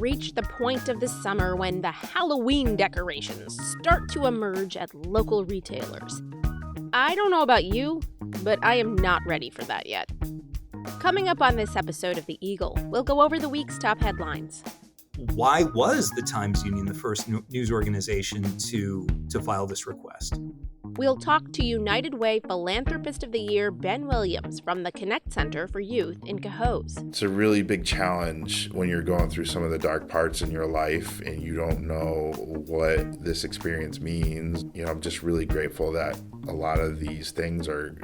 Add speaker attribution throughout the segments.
Speaker 1: reached the point of the summer when the Halloween decorations start to emerge at local retailers. I don't know about you, but I am not ready for that yet. Coming up on this episode of The Eagle, we'll go over the week's top headlines.
Speaker 2: Why was the Times-Union the first news organization to file this request?
Speaker 1: We'll talk to United Way Philanthropist of the Year Ben Williams from the Connect Center for Youth in Cohoes.
Speaker 3: It's a really big challenge when you're going through some of the dark parts in your life and you don't know what this experience means. I'm just really grateful that a lot of these things are,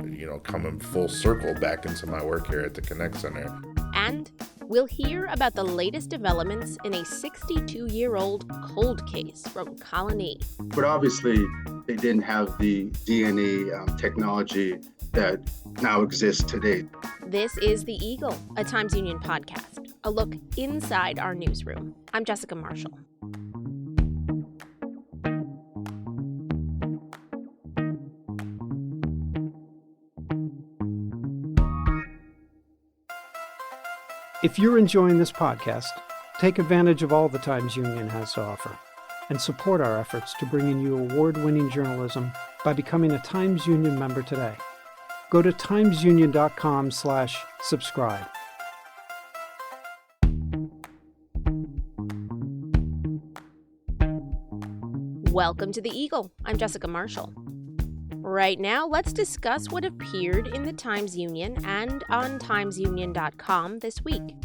Speaker 3: coming full circle back into my work here at the Connect Center.
Speaker 1: And we'll hear about the latest developments in a 62-year-old cold case from Colonie.
Speaker 4: But obviously, they didn't have the DNA technology that now exists today.
Speaker 1: This is The Eagle, a Times-Union podcast, a look inside our newsroom. I'm Jessica Marshall.
Speaker 5: If you're enjoying this podcast, take advantage of all the Times-Union has to offer and support our efforts to bring you award-winning journalism by becoming a Times-Union member today. Go to timesunion.com/subscribe.
Speaker 1: Welcome to The Eagle. I'm Jessica Marshall. Right now, let's discuss what appeared in the Times-Union and on timesunion.com this week.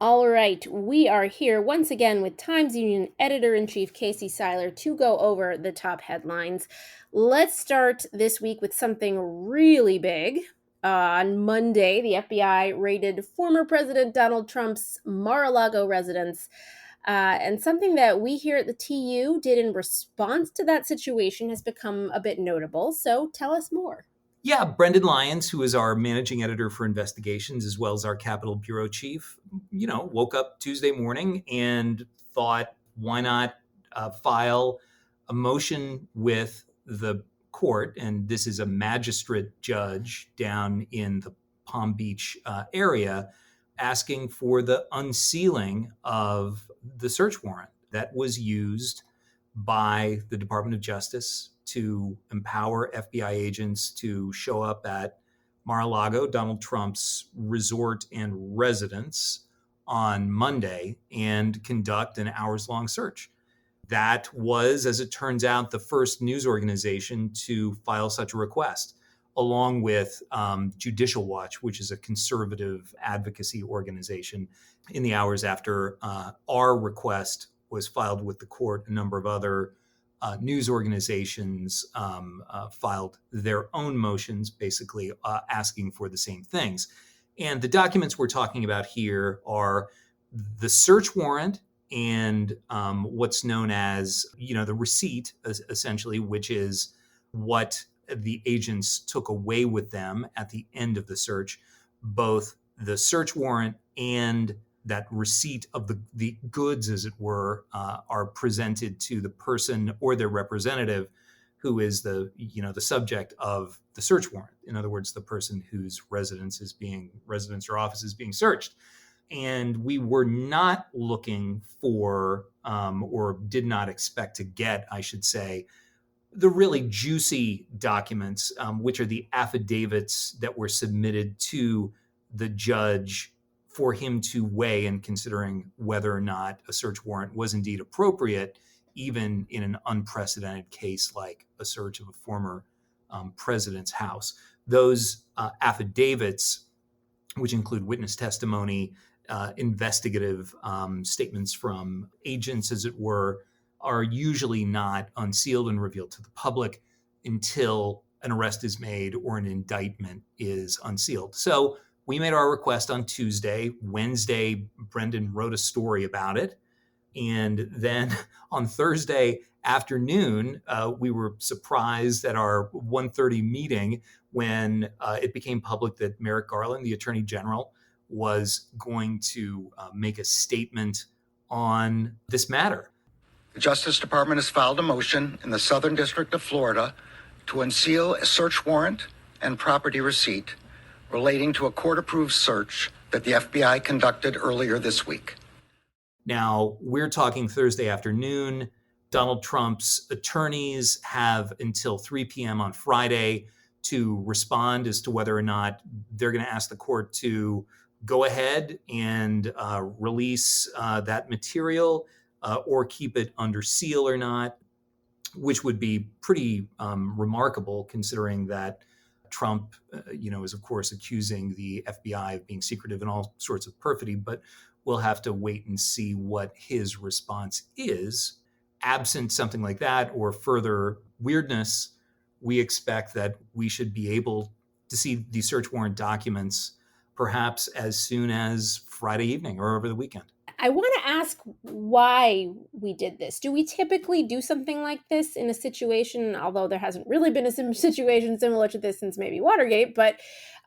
Speaker 1: All right, we are here once again with Times-Union Editor-in-Chief Casey Seiler to go over the top headlines. Let's start this week with something really big. On Monday, the FBI raided former President Donald Trump's Mar-A-Lago residence. And something that we here at the TU did in response to that situation has become a bit notable. So tell us more.
Speaker 2: Yeah, Brendan Lyons, who is our managing editor for investigations, as well as our Capitol Bureau chief, woke up Tuesday morning and thought, why not file a motion with the court? And this is a magistrate judge down in the Palm Beach area, asking for the unsealing of the search warrant that was used by the Department of Justice to empower FBI agents to show up at Mar-A-Lago, Donald Trump's resort and residence, on Monday and conduct an hours-long search. That was, as it turns out, the first news organization to file such a request, along with Judicial Watch, which is a conservative advocacy organization. In the hours after our request was filed with the court, a number of other news organizations filed their own motions, basically asking for the same things. And the documents we're talking about here are the search warrant and what's known as, the receipt, essentially, which is what the agents took away with them at the end of the search. Both the search warrant and that receipt of the goods, as it were, are presented to the person or their representative who is the subject of the search warrant. In other words, the person whose residence or office is being searched. And we were not looking for, or did not expect to get, I should say, the really juicy documents, which are the affidavits that were submitted to the judge for him to weigh in considering whether or not a search warrant was indeed appropriate, even in an unprecedented case like a search of a former president's house. Those affidavits, which include witness testimony, investigative statements from agents, as it were, are usually not unsealed and revealed to the public until an arrest is made or an indictment is unsealed. So we made our request on Tuesday. Wednesday, Brendan wrote a story about it. And then on Thursday afternoon, we were surprised at our 1:30 meeting when it became public that Merrick Garland, the Attorney General, was going to make a statement on this matter.
Speaker 6: The Justice Department has filed a motion in the Southern District of Florida to unseal a search warrant and property receipt relating to a court-approved search that the FBI conducted earlier this week.
Speaker 2: Now, we're talking Thursday afternoon. Donald Trump's attorneys have until 3 p.m. on Friday to respond as to whether or not they're going to ask the court to go ahead and release that material or keep it under seal or not, which would be pretty remarkable considering that Trump, is of course accusing the FBI of being secretive and all sorts of perfidy, but we'll have to wait and see what his response is. Absent something like that or further weirdness, we expect that we should be able to see the search warrant documents perhaps as soon as Friday evening or over the weekend.
Speaker 1: I want to ask why we did this. Do we typically do something like this in a situation, although there hasn't really been a situation similar to this since maybe Watergate, but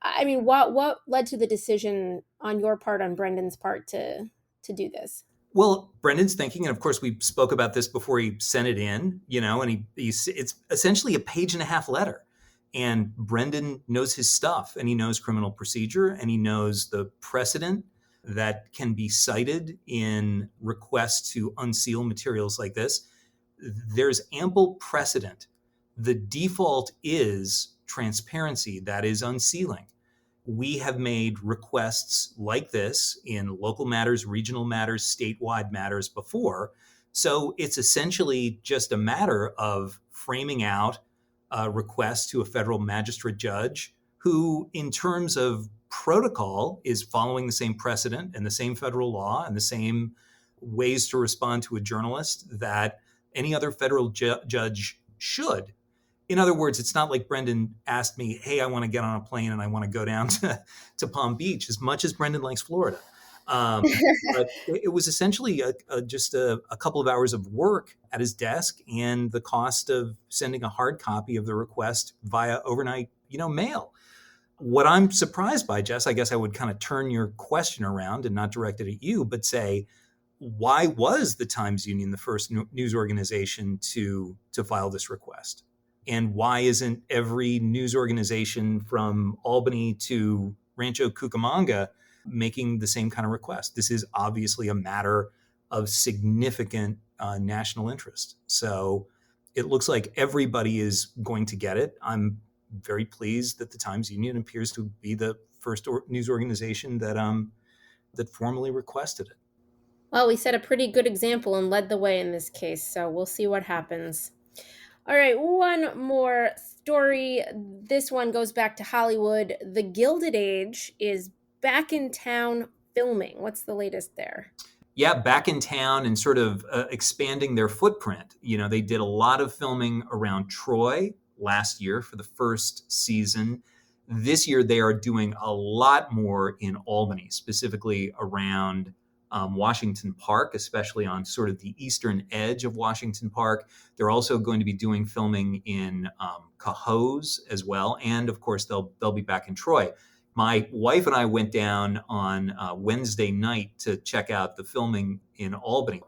Speaker 1: I mean, what led to the decision on your part, on Brendan's part, to do this?
Speaker 2: Well, Brendan's thinking, and of course we spoke about this before he sent it in, and it's essentially a 1.5-page letter. And Brendan knows his stuff, and he knows criminal procedure, and he knows the precedent that can be cited in requests to unseal materials like this. There's ample precedent. The default is transparency, that is unsealing. We have made requests like this in local matters, regional matters, statewide matters before. So it's essentially just a matter of framing out a request to a federal magistrate judge who, in terms of protocol, is following the same precedent and the same federal law and the same ways to respond to a journalist that any other federal judge should. In other words, it's not like Brendan asked me, hey, I want to get on a plane and I want to go down to Palm Beach, as much as Brendan likes Florida. But it was essentially just a couple of hours of work at his desk and the cost of sending a hard copy of the request via overnight, mail. What I'm surprised by, Jess, I guess I would kind of turn your question around and not direct it at you, but say, why was the Times-Union the first news organization to file this request? And why isn't every news organization from Albany to Rancho Cucamonga making the same kind of request? This is obviously a matter of significant national interest. So it looks like everybody is going to get it. I'm very pleased that the Times-Union appears to be the first news organization that formally requested it.
Speaker 1: Well, we set a pretty good example and led the way in this case, so we'll see what happens. All right, one more story. This one goes back to Hollywood. The Gilded Age is back in town filming. What's the latest there?
Speaker 2: Yeah, back in town and sort of expanding their footprint. They did a lot of filming around Troy last year for the first season. This year, they are doing a lot more in Albany, specifically around Washington Park, especially on sort of the eastern edge of Washington Park. They're also going to be doing filming in Cohoes as well. And of course, they'll be back in Troy. My wife and I went down on Wednesday night to check out the filming in Albany.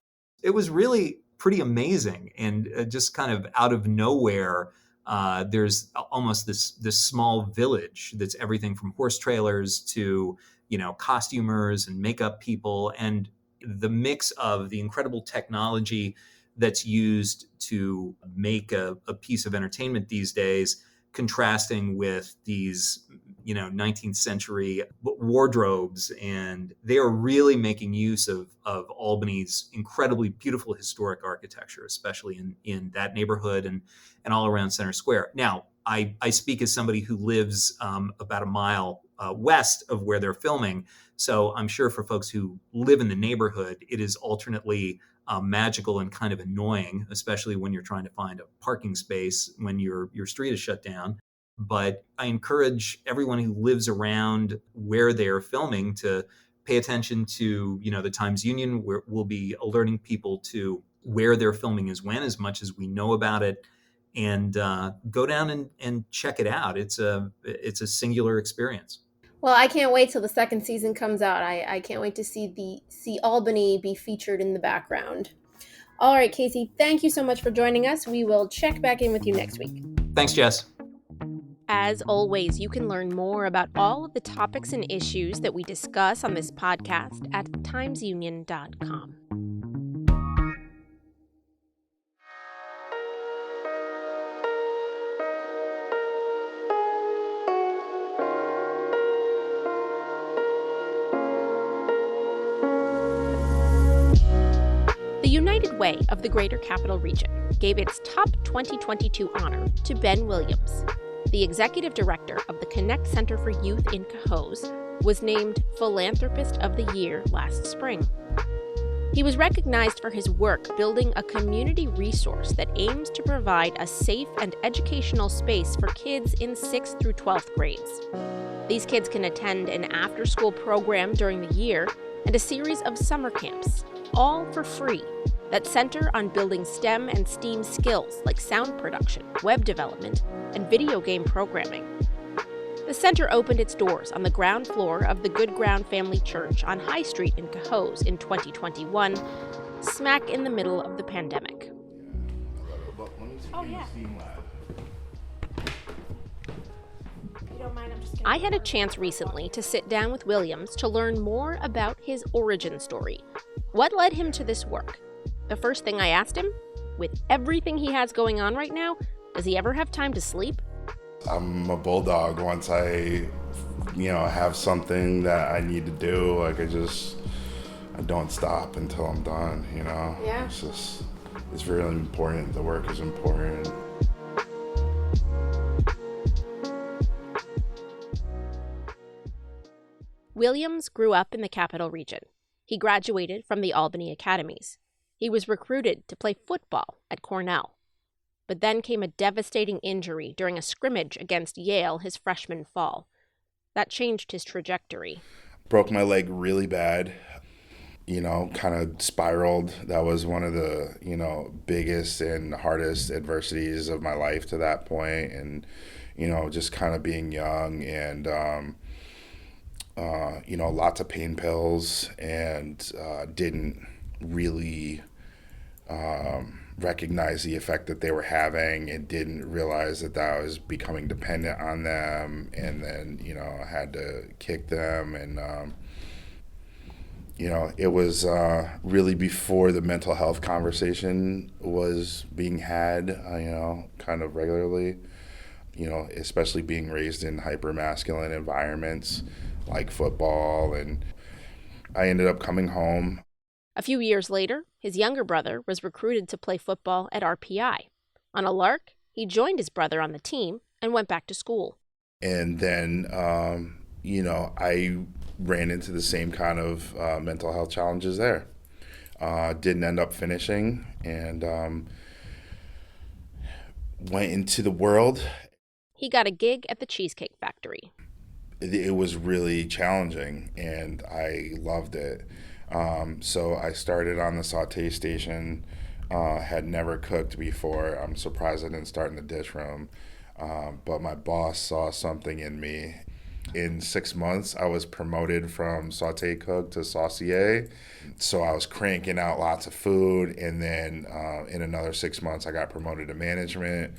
Speaker 2: It was really pretty amazing and just kind of out of nowhere. There's almost this small village that's everything from horse trailers to costumers and makeup people, and the mix of the incredible technology that's used to make a piece of entertainment these days, contrasting with these 19th century wardrobes. And they are really making use of Albany's incredibly beautiful historic architecture, especially in that neighborhood and all around Center Square. Now, I speak as somebody who lives about a mile west of where they're filming. So I'm sure for folks who live in the neighborhood, it is alternately magical and kind of annoying, especially when you're trying to find a parking space when your street is shut down. But I encourage everyone who lives around where they're filming to pay attention to, the Times-Union. We'll be alerting people to where their filming is when, as much as we know about it, and go down and check it out. It's a singular experience.
Speaker 1: Well, I can't wait till the second season comes out. I can't wait to see Albany be featured in the background. All right, Casey, thank you so much for joining us. We will check back in with you next week.
Speaker 2: Thanks, Jess.
Speaker 1: As always, you can learn more about all of the topics and issues that we discuss on this podcast at timesunion.com. The United Way of the Greater Capital Region gave its top 2022 honor to Ben Williams. The executive director of the Connect Center for Youth in Cohoes was named Philanthropist of the Year last spring. He was recognized for his work building a community resource that aims to provide a safe and educational space for kids in 6th through 12th grades. These kids can attend an after-school program during the year and a series of summer camps, all for free, that center on building STEM and STEAM skills like sound production, web development, and video game programming. The center opened its doors on the ground floor of the Good Ground Family Church on High Street in Cohoes in 2021, smack in the middle of the pandemic. Oh, yeah. I had a chance recently to sit down with Williams to learn more about his origin story. What led him to this work? The first thing I asked him, with everything he has going on right now, does he ever have time to sleep?
Speaker 3: I'm a bulldog. Once I, have something that I need to do, I don't stop until I'm done,
Speaker 1: Yeah.
Speaker 3: It's really important. The work is important.
Speaker 1: Williams grew up in the Capital Region. He graduated from the Albany Academies. He was recruited to play football at Cornell. But then came a devastating injury during a scrimmage against Yale his freshman fall. That changed his trajectory.
Speaker 3: Broke my leg really bad, kind of spiraled. That was one of the, biggest and hardest adversities of my life to that point. And, just kind of being young and, lots of pain pills and didn't really recognize the effect that they were having and didn't realize that I was becoming dependent on them, and then I had to kick them, and it was really before the mental health conversation was being had kind of regularly, especially being raised in hyper-masculine environments like football, and I ended up coming home.
Speaker 1: A few years later, his younger brother was recruited to play football at RPI. On a lark, he joined his brother on the team and went back to school.
Speaker 3: And then, I ran into the same kind of mental health challenges there. Didn't end up finishing, and went into the world.
Speaker 1: He got a gig at the Cheesecake Factory.
Speaker 3: It was really challenging, and I loved it. So I started on the saute station, had never cooked before. I'm surprised I didn't start in the dish room. But my boss saw something in me. In 6 months, I was promoted from saute cook to saucier. So I was cranking out lots of food. And then in another 6 months, I got promoted to management.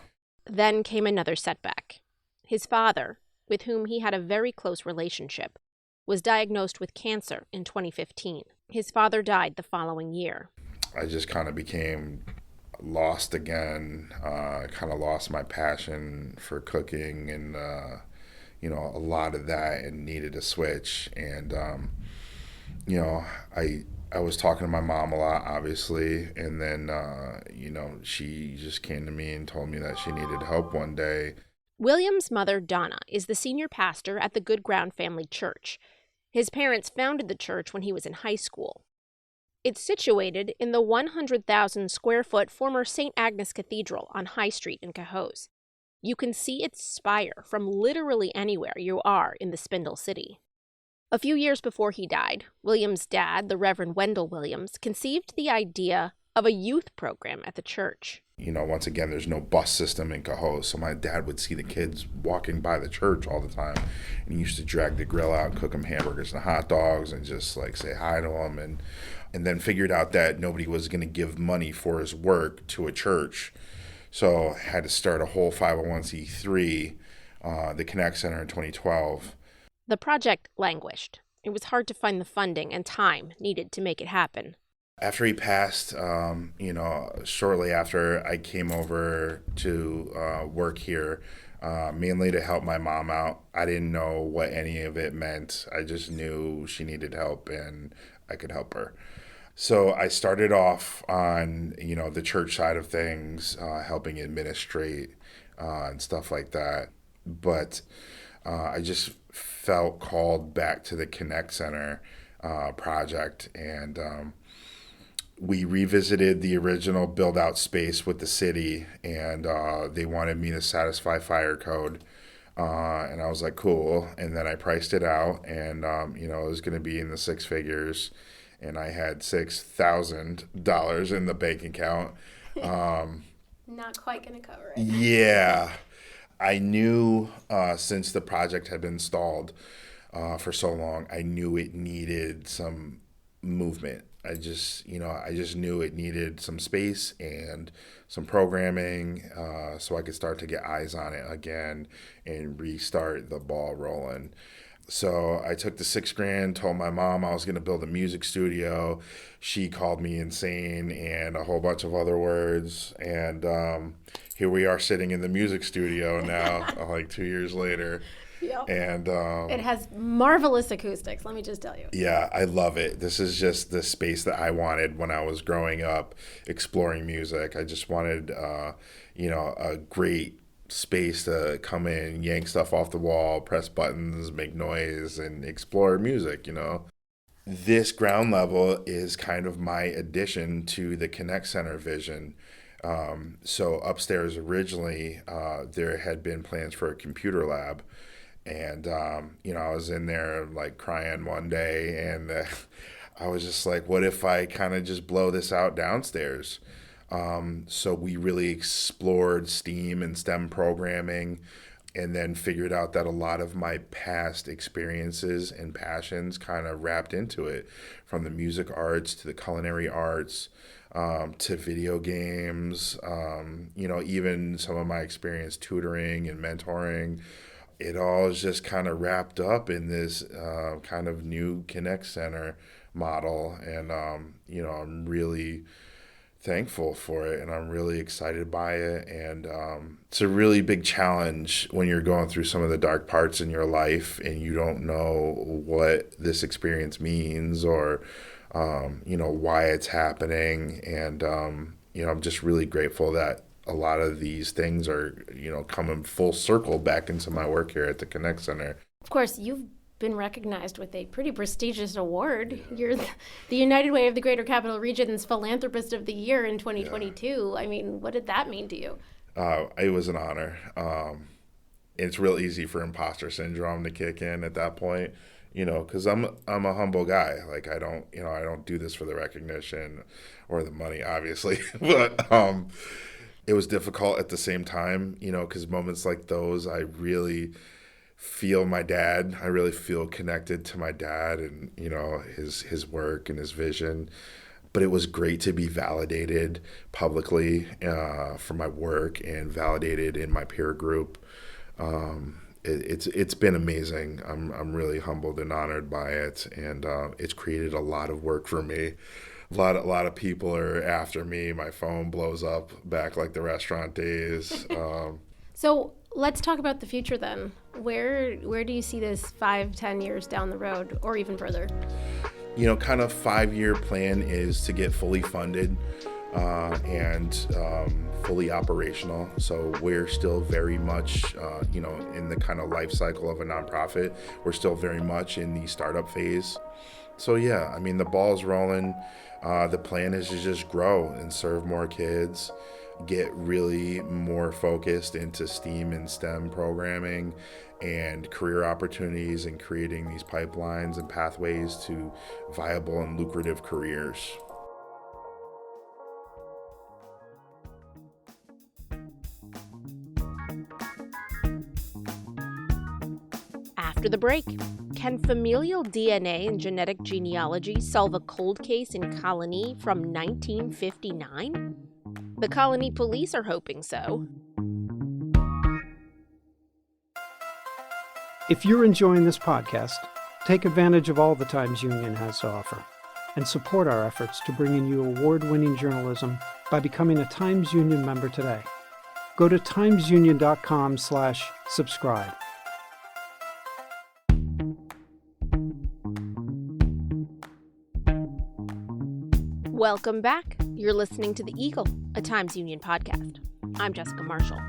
Speaker 1: Then came another setback. His father, with whom he had a very close relationship, was diagnosed with cancer in 2015. His father died the following year.
Speaker 3: I just kind of became lost again. I kind of lost my passion for cooking and, a lot of that, and needed a switch. And, I was talking to my mom a lot, obviously. And then, she just came to me and told me that she needed help one day.
Speaker 1: William's mother, Donna, is the senior pastor at the Good Ground Family Church. His parents founded the church when he was in high school. It's situated in the 100,000 square foot former St. Agnes Cathedral on High Street in Cohoes. You can see its spire from literally anywhere you are in the Spindle City. A few years before he died, William's dad, the Reverend Wendell Williams, conceived the idea of a youth program at the church.
Speaker 3: Once again, there's no bus system in Cohoes, so my dad would see the kids walking by the church all the time, and he used to drag the grill out and cook them hamburgers and hot dogs and just say hi to them, and then figured out that nobody was going to give money for his work to a church, so had to start a whole 501c3 the Connect Center in 2012.
Speaker 1: The project languished. It was hard to find the funding and time needed to make it happen.
Speaker 3: After he passed, shortly after, I came over to work here, mainly to help my mom out. I didn't know what any of it meant. I just knew she needed help and I could help her. So I started off on, the church side of things, helping administrate and stuff like that. But I just felt called back to the Connect Center project, and we revisited the original build-out space with the city, and they wanted me to satisfy fire code. And I was like, cool. And then I priced it out, and, it was going to be in the six figures, and I had $6,000 in the bank account.
Speaker 1: Not quite going to cover it.
Speaker 3: Yeah. I knew since the project had been stalled for so long, I knew it needed some movement. I just knew it needed some space and some programming so I could start to get eyes on it again and restart the ball rolling. So I took the $6,000, told my mom I was going to build a music studio. She called me insane and a whole bunch of other words. And here we are sitting in the music studio now, like 2 years later.
Speaker 1: Yep.
Speaker 3: And
Speaker 1: it has marvelous acoustics, let me just tell you.
Speaker 3: Yeah, I love it. This is just the space that I wanted when I was growing up, exploring music. I just wanted, a great space to come in, yank stuff off the wall, press buttons, make noise, and explore music, This ground level is kind of my addition to the Connect Center vision. So upstairs originally, there had been plans for a computer lab. And, I was in there like crying one day, and I was just like, what if I kind of just blow this out downstairs? So we really explored STEAM and STEM programming, and then figured out that a lot of my past experiences and passions kind of wrapped into it, from the music arts to the culinary arts, to video games, even some of my experience tutoring and mentoring. It all is just kind of wrapped up in this kind of new Connect Center model. And, I'm really thankful for it, and I'm really excited by it. And it's a really big challenge when you're going through some of the dark parts in your life and you don't know what this experience means or, why it's happening. And, I'm just really grateful that a lot of these things are, coming full circle back into my work here at the Connect Center.
Speaker 1: Of course, you've been recognized with a pretty prestigious award. Yeah. You're the United Way of the Greater Capital Region's Philanthropist of the Year in 2022. Yeah. I mean, what did that mean to you?
Speaker 3: It was an honor. It's real easy for imposter syndrome to kick in at that point, because I'm a humble guy. Like I don't do this for the recognition or the money, obviously, but it was difficult at the same time, because moments like those, I really feel my dad. I really feel connected to my dad and, his work and his vision. But it was great to be validated publicly for my work and validated in my peer group. It's been amazing. I'm really humbled and honored by it, and it's created a lot of work for me. A lot of people are after me. My phone blows up back like the restaurant days.
Speaker 1: So let's talk about the future then. Where do you see this 5-10 years down the road, or even further?
Speaker 3: Kind of 5-year plan is to get fully funded and fully operational. So we're still very much, in the kind of life cycle of a nonprofit. We're still very much in the startup phase. So yeah, the ball's rolling. The plan is to just grow and serve more kids, get really more focused into STEAM and STEM programming and career opportunities, and creating these pipelines and pathways to viable and lucrative careers.
Speaker 1: After the break, can familial DNA and genetic genealogy solve a cold case in Colonie from 1959? The Colonie police are hoping so.
Speaker 5: If you're enjoying this podcast, take advantage of all the Times Union has to offer and support our efforts to bring in you award-winning journalism by becoming a Times Union member today. Go to timesunion.com/subscribe.
Speaker 1: Welcome back. You're listening to The Eagle, a Times Union podcast. I'm Jessica Marshall.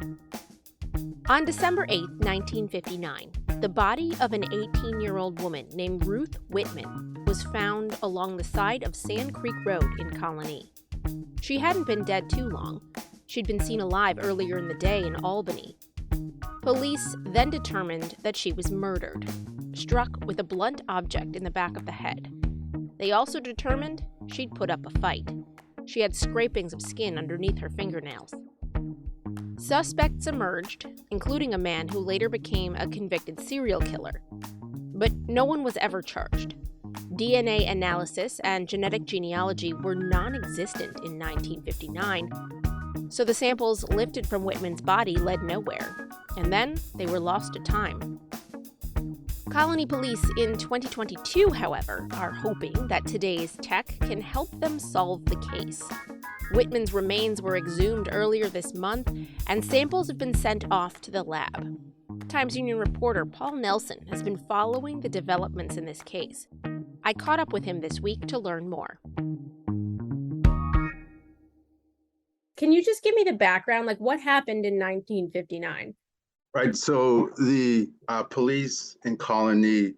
Speaker 1: On December 8, 1959, the body of an 18-year-old woman named Ruth Whitman was found along the side of Sand Creek Road in Colonie. She hadn't been dead too long. She'd been seen alive earlier in the day in Albany. Police then determined that she was murdered, struck with a blunt object in the back of the head. They also determined she'd put up a fight. She had scrapings of skin underneath her fingernails. Suspects emerged, including a man who later became a convicted serial killer. But no one was ever charged. DNA analysis and genetic genealogy were non-existent in 1959, so the samples lifted from Whitman's body led nowhere, and then they were lost to time. Colonie police in 2022, however, are hoping that today's tech can help them solve the case. Whitman's remains were exhumed earlier this month, and samples have been sent off to the lab. Times Union reporter Paul Nelson has been following the developments in this case. I caught up with him this week to learn more. Can you just give me the background? Like, what happened in 1959?
Speaker 4: Right. So the police in Colonie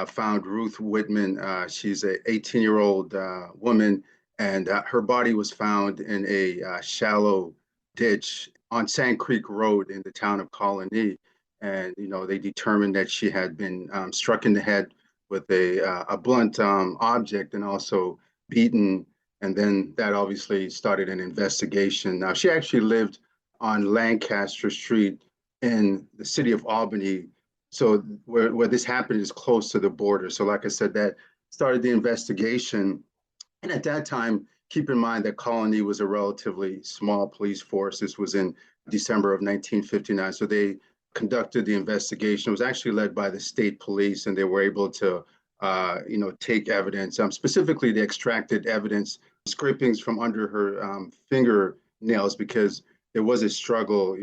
Speaker 4: found Ruth Whitman. She's an 18-year-old woman, and her body was found in a shallow ditch on Sand Creek Road in the town of Colonie. And, they determined that she had been struck in the head with a blunt object and also beaten. And then that obviously started an investigation. Now, she actually lived on Lancaster Street in the city of Albany. So where this happened is close to the border. So like I said, that started the investigation. And at that time, keep in mind that Colonie was a relatively small police force. This was in December of 1959. So they conducted the investigation. It was actually led by the state police, and they were able to, take evidence. Specifically, they extracted evidence, scrapings from under her fingernails, because there was a struggle,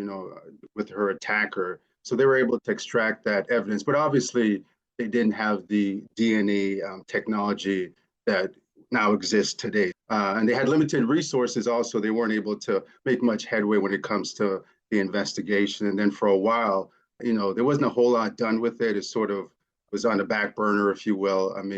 Speaker 4: with her attacker. So they were able to extract that evidence. But obviously, they didn't have the DNA technology that now exists today. And they had limited resources also. They weren't able to make much headway when it comes to the investigation. And then for a while, there wasn't a whole lot done with it. It sort of was on the back burner, if you will. And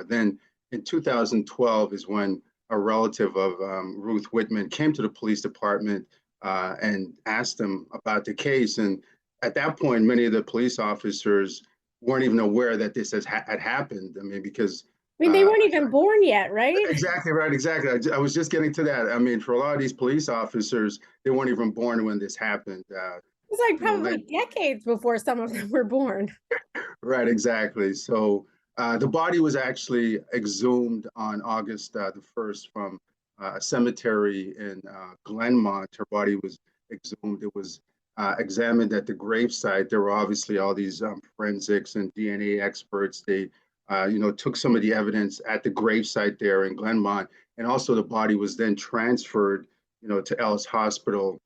Speaker 4: then in 2012 is when a relative of Ruth Whitman came to the police department and asked them about the case. And at that point, many of the police officers weren't even aware that this had happened. Because
Speaker 1: they weren't even born yet, right?
Speaker 4: Exactly right. Exactly. I was just getting to that. For a lot of these police officers, they weren't even born when this happened.
Speaker 1: It was like probably decades before some of them were born.
Speaker 4: Right. Exactly. So the body was actually exhumed on August the 1st from a cemetery in Glenmont. Her body was exhumed. It was examined at the gravesite. There were obviously all these forensics and DNA experts. They took some of the evidence at the gravesite there in Glenmont, and also the body was then transferred, to Ellis Hospital,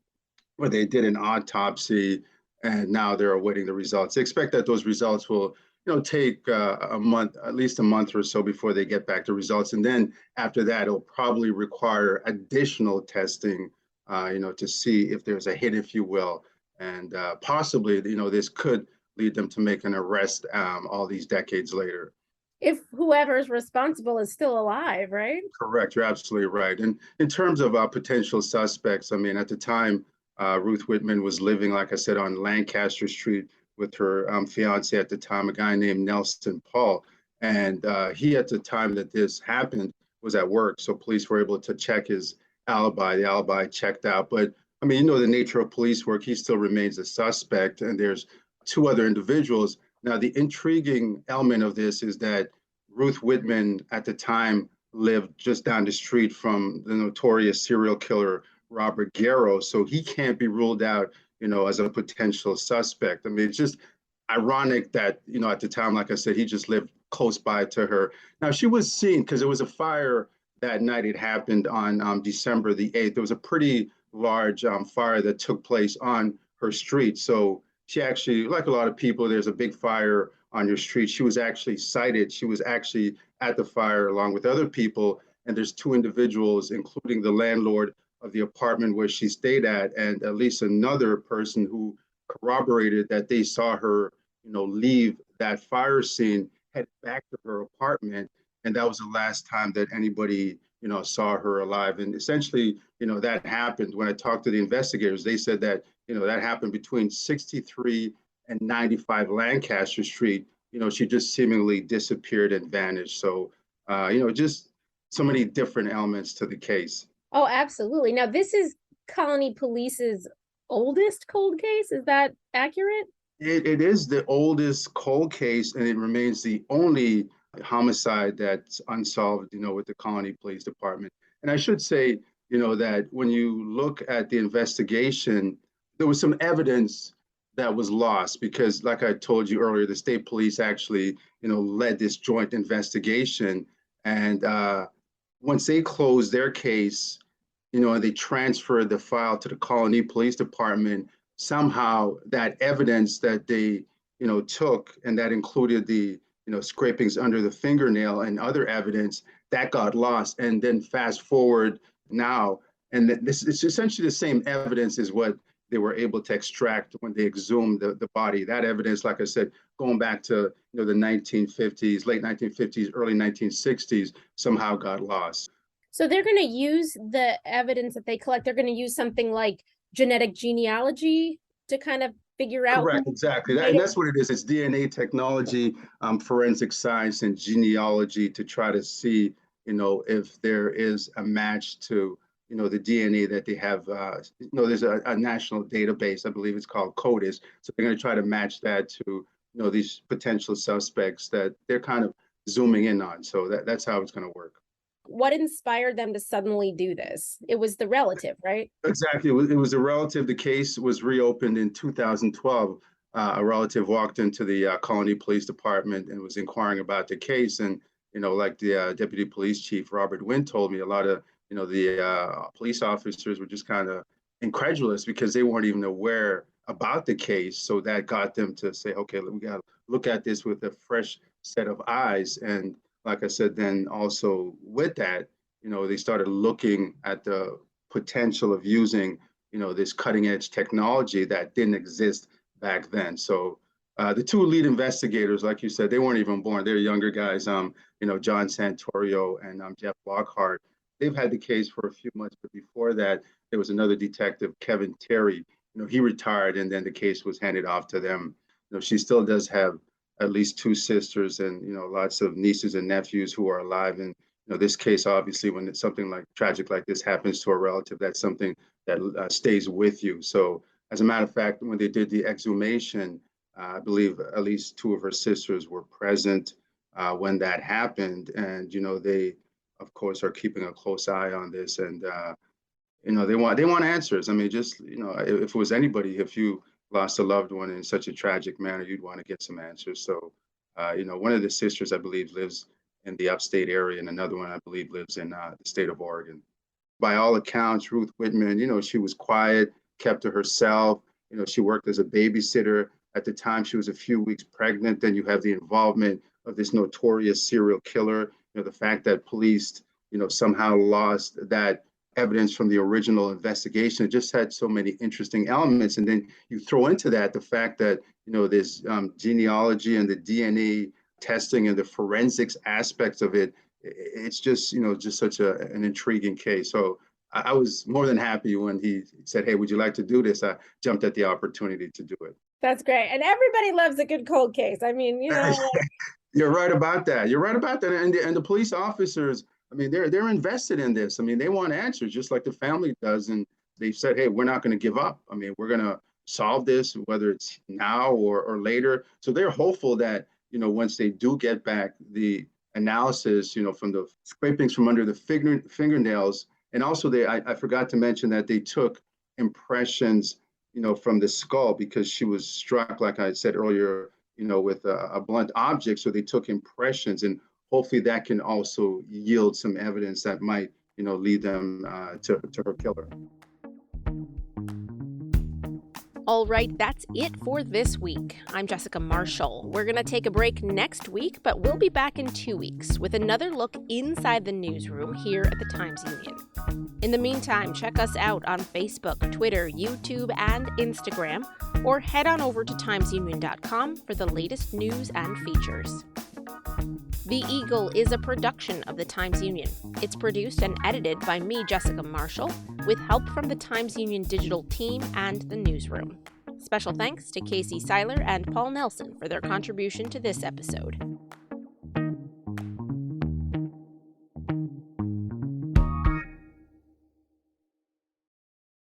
Speaker 4: where they did an autopsy, and now they're awaiting the results. They expect that those results will, take a month, at least a month or so before they get back the results, and then after that, it'll probably require additional testing, to see if there's a hit, if you will, and possibly, this could lead them to make an arrest all these decades later.
Speaker 1: If whoever's responsible is still alive, right?
Speaker 4: Correct. You're absolutely right. And in terms of potential suspects, at the time, Ruth Whitman was living, like I said, on Lancaster Street with her fiance at the time, a guy named Nelson Paul. And he, at the time that this happened, was at work. So police were able to check his alibi. The alibi checked out. But the nature of police work, he still remains a suspect. And there's two other individuals. Now, the intriguing element of this is that Ruth Whitman at the time lived just down the street from the notorious serial killer Robert Garrow, so he can't be ruled out, as a potential suspect. It's just ironic that, at the time, like I said, he just lived close by to her. Now, she was seen because there was a fire that night. It happened on December the 8th. There was a pretty large fire that took place on her street. So she actually, like a lot of people, there's a big fire on your street. She was actually sighted. She was actually at the fire along with other people. And there's two individuals, including the landlord of the apartment where she stayed at, and at least another person who corroborated that they saw her, leave that fire scene, head back to her apartment, and that was the last time that anybody, saw her alive. And essentially, that happened when I talked to the investigators. They said that, that happened between 63 and 95 Lancaster Street. She just seemingly disappeared and vanished. So, just so many different elements to the case.
Speaker 1: Oh, absolutely. Now, this is Colonie Police's oldest cold case. Is that accurate?
Speaker 4: It is the oldest cold case, and it remains the only homicide that's unsolved, with the Colonie Police Department. And I should say, that when you look at the investigation, there was some evidence that was lost because, like I told you earlier, the state police actually, led this joint investigation. And once they closed their case, and they transferred the file to the Colonie Police Department, somehow that evidence that they, took, and that included the, scrapings under the fingernail and other evidence, that got lost. And then fast forward now, and this is essentially the same evidence as what they were able to extract when they exhumed the body. That evidence, like I said, going back to, the 1950s, late 1950s, early 1960s, somehow got lost.
Speaker 1: So they're going to use the evidence that they collect. They're going to use something like genetic genealogy to kind of figure out.
Speaker 4: Correct, exactly. And that's what it is. It's DNA technology, forensic science, and genealogy to try to see, if there is a match to, the DNA that they have. There's a national database, I believe it's called Cohoes. So they're going to try to match that to, these potential suspects that they're kind of zooming in on. So that's how it's going to work.
Speaker 1: What inspired them to suddenly do this? It was the relative, right?
Speaker 4: Exactly. It was a relative. The case was reopened in 2012. A relative walked into the Colonie Police Department and was inquiring about the case. And, like the Deputy Police Chief, Robert Wynn, told me, a lot of, the police officers were just kind of incredulous because they weren't even aware about the case. So that got them to say, okay, we got to look at this with a fresh set of eyes. And like I said, then also with that, they started looking at the potential of using, this cutting edge technology that didn't exist back then. So the two lead investigators, like you said, they weren't even born. They're younger guys, John Santorio and Jeff Lockhart. They've had the case for a few months, but before that, there was another detective, Kevin Terry. He retired, and then the case was handed off to them. She still does have at least two sisters and, lots of nieces and nephews who are alive. And, this case, obviously, when it's something like tragic like this happens to a relative, that's something that stays with you. So as a matter of fact, when they did the exhumation, I believe at least two of her sisters were present when that happened. And, they, of course, are keeping a close eye on this. And, they want answers. I mean, just, if it was anybody, if you lost a loved one in such a tragic manner, you'd want to get some answers. So, one of the sisters, I believe, lives in the upstate area, and another one, I believe, lives in the state of Oregon. By all accounts, Ruth Whitman, she was quiet, kept to herself. She worked as a babysitter. At the time, she was a few weeks pregnant. Then you have the involvement of this notorious serial killer. The fact that police, somehow lost that evidence from the original investigation. It just had so many interesting elements. And then you throw into that the fact that, this genealogy and the DNA testing and the forensics aspects of it. It's just, just such an intriguing case. So I was more than happy when he said, hey, would you like to do this? I jumped at the opportunity to do it.
Speaker 1: That's great. And everybody loves a good cold case. I mean,
Speaker 4: You're right about that. You're right about that. And the police officers, I mean, they're invested in this. I mean, they want answers just like the family does. And they said, hey, we're not going to give up. I mean, we're going to solve this, whether it's now or later. So they're hopeful that, once they do get back the analysis, from the scrapings from under the fingernails. And also I forgot to mention that they took impressions, from the skull because she was struck, like I said earlier, with a blunt object. So they took impressions, and hopefully that can also yield some evidence that might, lead them to her killer.
Speaker 1: All right, that's it for this week. I'm Jessica Marshall. We're going to take a break next week, but we'll be back in 2 weeks with another look inside the newsroom here at the Times-Union. In the meantime, check us out on Facebook, Twitter, YouTube, and Instagram, or head on over to timesunion.com for the latest news and features. The Eagle is a production of the Times-Union. It's produced and edited by me, Jessica Marshall, with help from the Times-Union digital team and the newsroom. Special thanks to Casey Seiler and Paul Nelson for their contribution to this episode.